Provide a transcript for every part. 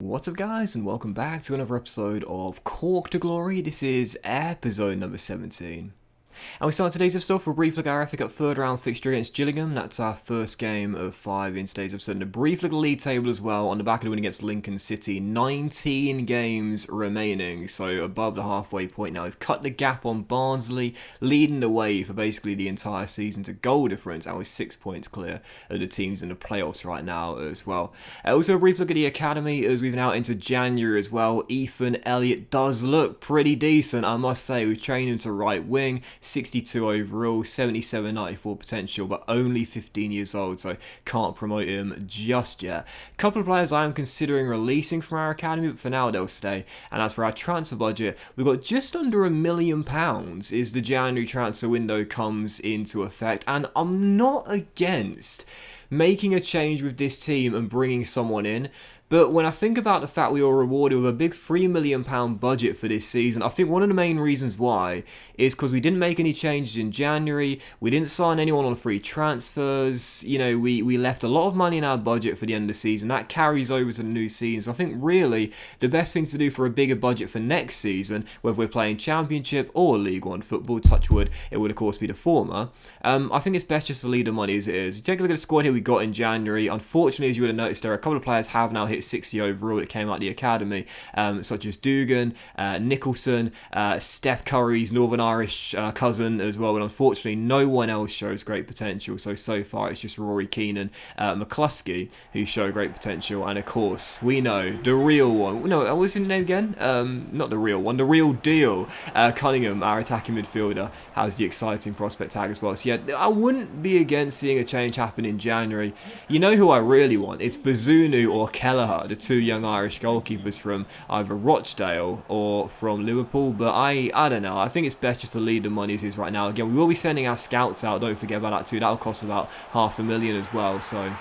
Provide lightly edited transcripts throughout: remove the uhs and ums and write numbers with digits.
What's up guys, and welcome back to another episode of Cork to Glory. This is episode number 17. And we start today's episode for a brief look at our FA Cup third round fixture against Gillingham. That's our first game of 5 in today's episode. And a brief look at the league table as well on the back of the win against Lincoln City. 19 games remaining, so above the halfway point now. We've cut the gap on Barnsley, leading the way for basically the entire season to goal difference, and we're 6 points clear of the teams in the playoffs right now as well. Also a brief look at the academy as we've now entered January as well. Ethan Elliott does look pretty decent, I must say. We've trained him to right wing. 62 overall, 77 94 potential, but only 15 years old, so can't promote him just yet. A couple of players I am considering releasing from our academy, but for now they'll stay. And as for our transfer budget, we've got just under £1 million as the January transfer window comes into effect, and I'm not against making a change with this team and bringing someone in. But when I think about the fact we were rewarded with a big £3 million budget for this season, I think one of the main reasons why is because we didn't make any changes in January, we didn't sign anyone on free transfers, you know, we left a lot of money in our budget for the end of the season. That carries over to the new season. So I think really the best thing to do for a bigger budget for next season, whether we're playing Championship or League One football, touch wood, it would of course be the former. I think it's best just to leave the money as it is. You take a look at the squad here we got in January. Unfortunately, as you would have noticed, there are a couple of players have now hit 60 overall that came out of the academy, such as Dugan, Nicholson, Steph Curry's Northern Irish cousin as well, but unfortunately no one else shows great potential. So far it's just Rory Keane and McCluskey who show great potential, and of course we know the real one. No, what's his name again? Not the real one, the real deal. Cunningham, our attacking midfielder, has the exciting prospect tag as well. So yeah, I wouldn't be against seeing a change happen in January. You know who I really want? It's Bazunu or Kelleher, the two young Irish goalkeepers from either Rochdale or from Liverpool, but I don't know. I think it's best just to leave the money as is right now. Again, we will be sending our scouts out, don't forget about that too. That'll cost about £500,000 as well, so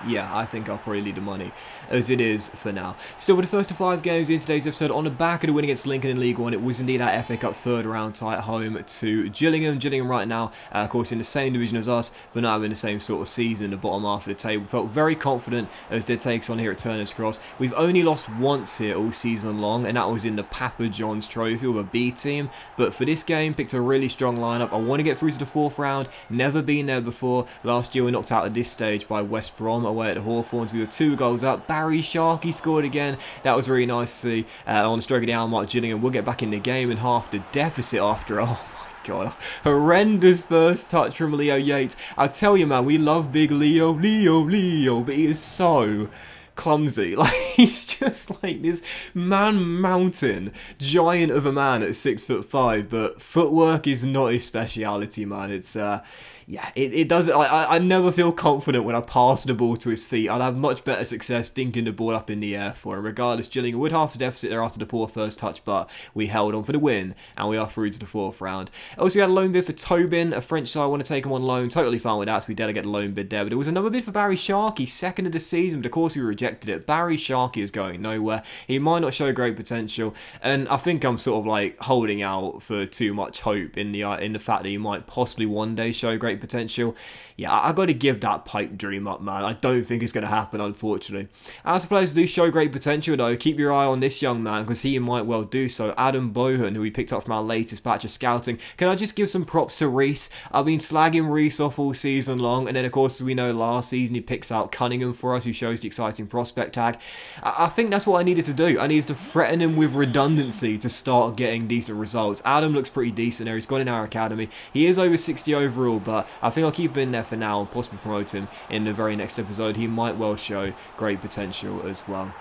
yeah, I think I'll probably leave the money as it is for now. Still, for the first of 5 games in today's episode, on the back of the win against Lincoln in League One, it was indeed our FA Cup third round tie at home to Gillingham. Gillingham right now, of course, in the same division as us, but not having the same sort of season in the bottom half of the table. Felt very confident as their takes on here at Turner's Cross. We've only lost once here all season long, and that was in the Papa John's Trophy with a B team. But for this game, picked a really strong lineup. I want to get through to the 4th round. Never been there before. Last year we knocked out at this stage by West Brom away at the Hawthorns. We were 2 goals up. Barry Sharkey scored again. That was really nice to see. On the stroke of the hour mark, Gillingham will get back in the game and half the deficit after all. God, horrendous first touch from Leo Yates. I tell you, man, we love big Leo, but he is so clumsy. Like, he's just like this mountain giant of a man at 6'5", but footwork is not his speciality, man. It's yeah, it does. I never feel confident when I pass the ball to his feet. I'd have much better success dinking the ball up in the air for him. Regardless, Gillingham would half the deficit there after the poor first touch, but we held on for the win, and we are through to the 4th round. Also, we had a loan bid for Tobin, a French side. I want to take him on loan. Totally fine with that, so we delegate the loan bid there. But there was another bid for Barry Sharkey, 2nd of the season, but of course we rejected it. Barry Sharkey is going nowhere. He might not show great potential, and I think I'm sort of like holding out for too much hope in the fact that he might possibly one day show great potential. Yeah, I got to give that pipe dream up, man. I don't think it's going to happen, unfortunately. As for players who do show great potential, though, keep your eye on this young man, because he might well do so. Adam Bohan, who we picked up from our latest batch of scouting. Can I just give some props to Reese? I've been slagging Reese off all season long, and then, of course, as we know, last season he picks out Cunningham for us, who shows the exciting prospect tag. I think that's what I needed to do. I needed to threaten him with redundancy to start getting decent results. Adam looks pretty decent there. He's gone in our academy. He is over 60 overall, but I think I'll keep him in there for now and possibly promote him in the very next episode. He might well show great potential as well.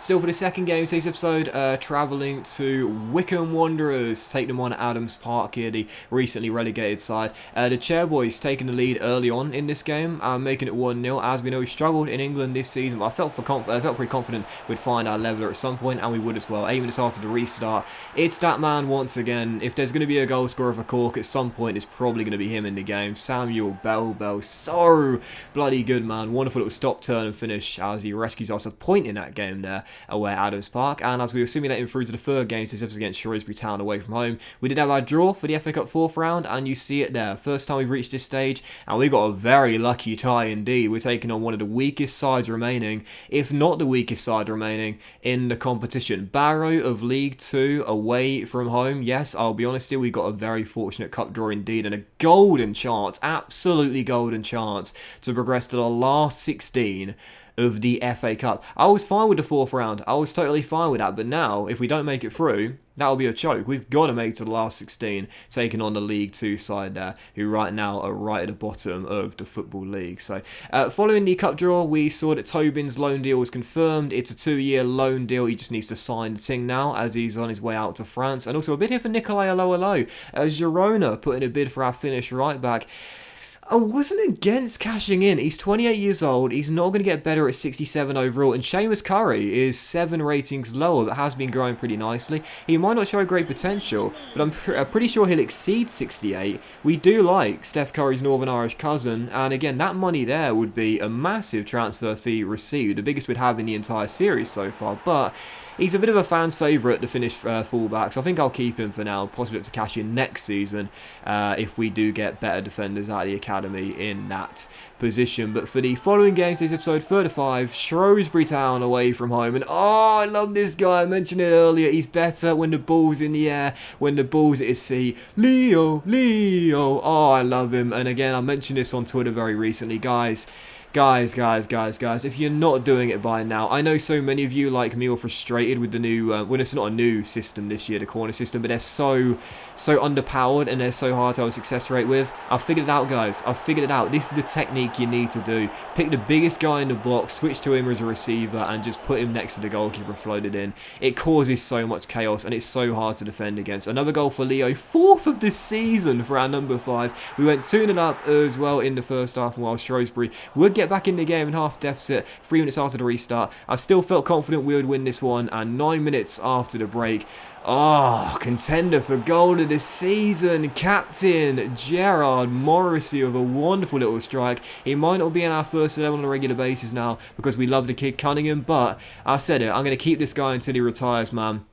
Still, for the second game of today's episode, travelling to Wycombe Wanderers, take them on at Adams Park here, the recently relegated side. The Chairboys taking the lead early on in this game, making it 1-0. As we know, we struggled in England this season, but I felt pretty confident we'd find our leveller at some point, and we would as well. 8 minutes after the restart, it's that man once again. If there's going to be a goal scorer for Cork at some point, it's probably going to be him in the game. Samuel Bell, so bloody good, man. Wonderful little stop, turn and finish as he rescues us a point in that game there. there away at Adams Park. And as we were simulating through to the third game, this episode against Shrewsbury Town away from home, we did have our draw for the FA Cup fourth round, and you see it there. First time we've reached this stage, and we got a very lucky tie indeed. We're taking on one of the weakest sides remaining, if not the weakest side remaining in the competition. Barrow of League 2 away from home. Yes, I'll be honest here, we got a very fortunate cup draw indeed, and a golden chance, absolutely golden chance to progress to the last 16 of the FA Cup. I was fine with the fourth round. I was totally fine with that. But now, if we don't make it through, that'll be a choke. We've got to make it to the last 16, taking on the League 2 side there, who right now are right at the bottom of the Football League. So, following the cup draw, we saw that Tobin's loan deal was confirmed. It's a 2-year loan deal. He just needs to sign the thing now, as he's on his way out to France. And also a bid here for Nikolai Aloalo. Girona putting a bid for our Finnish right back. I wasn't against cashing in. He's 28 years old. He's not going to get better at 67 overall. And Seamus Curry is 7 ratings lower, but has been growing pretty nicely. He might not show great potential, but I'm pretty sure he'll exceed 68. We do like Steph Curry's Northern Irish cousin. And again, that money there would be a massive transfer fee received, the biggest we'd have in the entire series so far. But he's a bit of a fan's favourite, the Finnish fullback, so I think I'll keep him for now. Possibly to cash in next season if we do get better defenders out of the academy in that position. But for the following games, this episode 35, Shrewsbury Town away from home. And oh, I love this guy. I mentioned it earlier. He's better when the ball's in the air, when the ball's at his feet. Leo. Oh, I love him. And again, I mentioned this on Twitter very recently, guys. Guys, if you're not doing it by now, I know so many of you like me are frustrated with the new, well, it's not a new system this year, the corner system, but they're so underpowered and they're so hard to have a success rate with. I've figured it out, guys. I've figured it out. This is the technique you need to do. Pick the biggest guy in the box, switch to him as a receiver, and just put him next to the goalkeeper floated in. It causes so much chaos, and it's so hard to defend against. Another goal for Leo, 4th of the season for our number 5. We went 2-0 up as well in the first half, while Shrewsbury would get back in the game in half deficit 3 minutes after the restart. I still felt confident we would win this one, and 9 minutes after the break, contender for goal of the season, Captain Gerard Morrissey with a wonderful little strike. He might not be in our first 11 on a regular basis now because we love the kid Cunningham, but I said it, I'm going to keep this guy until he retires, man.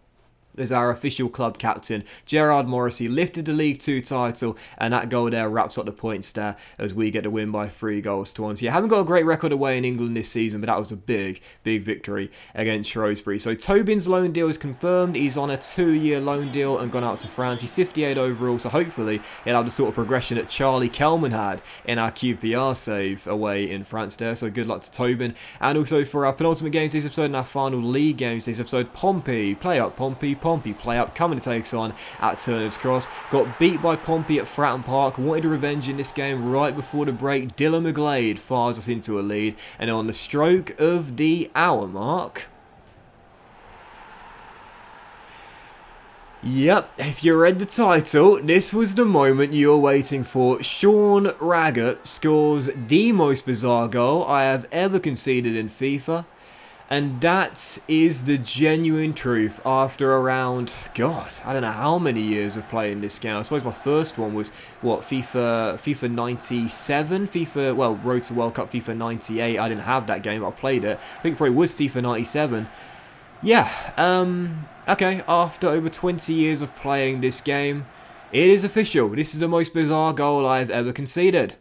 As our official club captain, Gerard Morrissey lifted the League 2 title, and that goal there wraps up the points there as we get the win by 3-1. So, haven't got a great record away in England this season, but that was a big victory against Shrewsbury. So Tobin's loan deal is confirmed. He's on a 2-year loan deal and gone out to France. He's 58 overall, so hopefully he'll have the sort of progression that Charlie Kelman had in our QPR save away in France there. So good luck to Tobin. And also for our penultimate games this episode and our final league games this episode, Pompey, play up Pompey, play up, coming to take us on at Turner's Cross. Got beat by Pompey at Fratton Park, wanted revenge in this game right before the break. Dylan McGlade fires us into a lead, and on the stroke of the hour mark, yep, if you read the title, this was the moment you were waiting for. Sean Raggett scores the most bizarre goal I have ever conceded in FIFA. And that is the genuine truth after around, God, I don't know how many years of playing this game. I suppose my first one was, what, FIFA 97? Road to World Cup FIFA 98. I didn't have that game, but I played it. I think it probably was FIFA 97. Yeah, okay, after over 20 years of playing this game, it is official. This is the most bizarre goal I've ever conceded.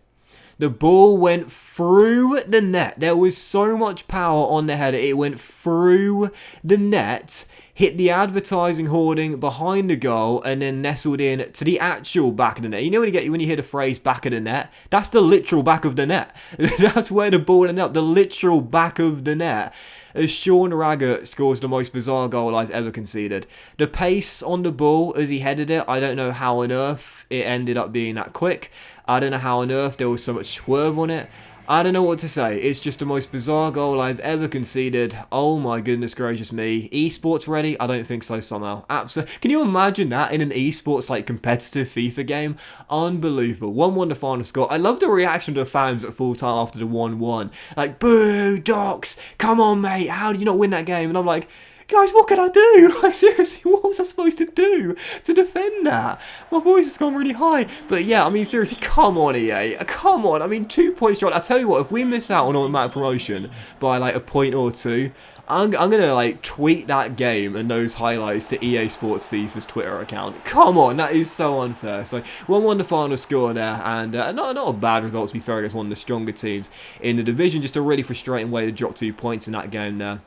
The ball went through the net. There was so much power on the header. It went through the net, hit the advertising hoarding behind the goal, and then nestled in to the actual back of the net. You know when you hear the phrase back of the net? That's the literal back of the net. That's where the ball ended up, the literal back of the net. As Sean Raggett scores the most bizarre goal I've ever conceded. The pace on the ball as he headed it, I don't know how on earth it ended up being that quick. I don't know how on earth there was so much swerve on it. I don't know what to say. It's just the most bizarre goal I've ever conceded. Oh my goodness gracious me. eSpOrTs ready? I don't think so somehow. Absolutely. Can you imagine that in an eSpOrTs like competitive FIFA game? Unbelievable. 1-1 the final score. I love the reaction to the fans at full time after the 1-1. Like, boo, Docs, come on mate, how did you not win that game? And I'm like, Guys, what can I do? Like, seriously, what was I supposed to do to defend that? My voice has gone really high. But yeah, I mean, seriously, come on, EA. Come on. I mean, 2 points short. I tell you what, if we miss out on automatic promotion by like a point or two, I'm gonna like tweet that game and those highlights to eSpOrTs FIFA's Twitter account. Come on, that is so unfair. So 1-1 the final score there, and not a bad result to be fair against one of the stronger teams in the division. Just a really frustrating way to drop 2 points in that game there.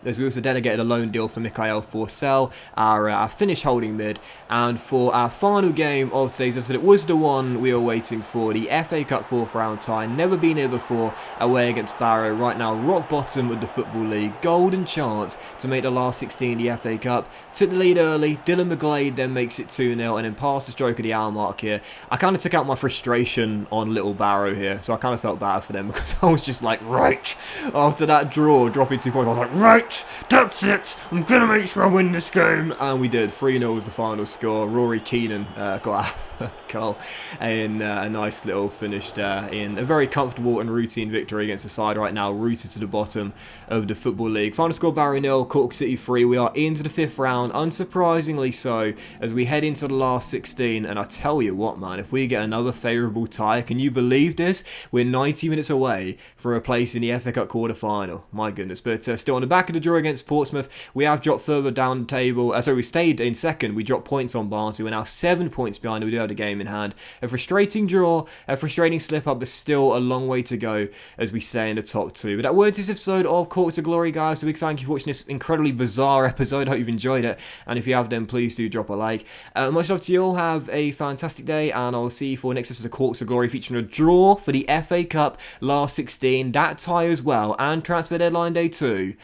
As we also delegated a loan deal for Mikhail Forsell, our Finnish holding mid. And for our final game of today's episode, it was the one we were waiting for, the FA Cup 4th round tie. Never been here before, away against Barrow. Right now, rock bottom of the Football League. Golden chance to make the last 16 the FA Cup. Took the lead early. Dylan McGlade then makes it 2-0 and then past the stroke of the hour mark here. I kind of took out my frustration on Little Barrow here, so I kind of felt bad for them because I was just like, right, after that draw, dropping 2 points, I was like, right, that's it, I'm gonna make sure I win this game. And we did. 3-0 was the final score. Rory Keenan got out goal in a nice little finish there in a very comfortable and routine victory against a side right now rooted to the bottom of the Football League. Final score, Barrow 0, Cork City 3. We are into the 5th round, unsurprisingly so, as we head into the last 16. And I tell you what, man, if we get another favourable tie, can you believe this? We're 90 minutes away from a place in the FA Cup quarter-final. My goodness. But still on the back of the draw against Portsmouth, we have dropped further down the table. So we stayed in second. We dropped points on Barnsley. We're now 7 points behind. We do have the game in hand. A frustrating draw, a frustrating slip-up, but still a long way to go as we stay in the top 2. But that was this episode of Cork to Glory, guys. So big thank you for watching this incredibly bizarre episode. I hope you've enjoyed it. And if you have, then please do drop a like. Much love to you all. Have a fantastic day. And I'll see you for the next episode of Cork to Glory, featuring a draw for the FA Cup last 16. That tie as well. And transfer deadline day 2.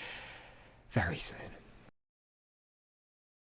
Very soon.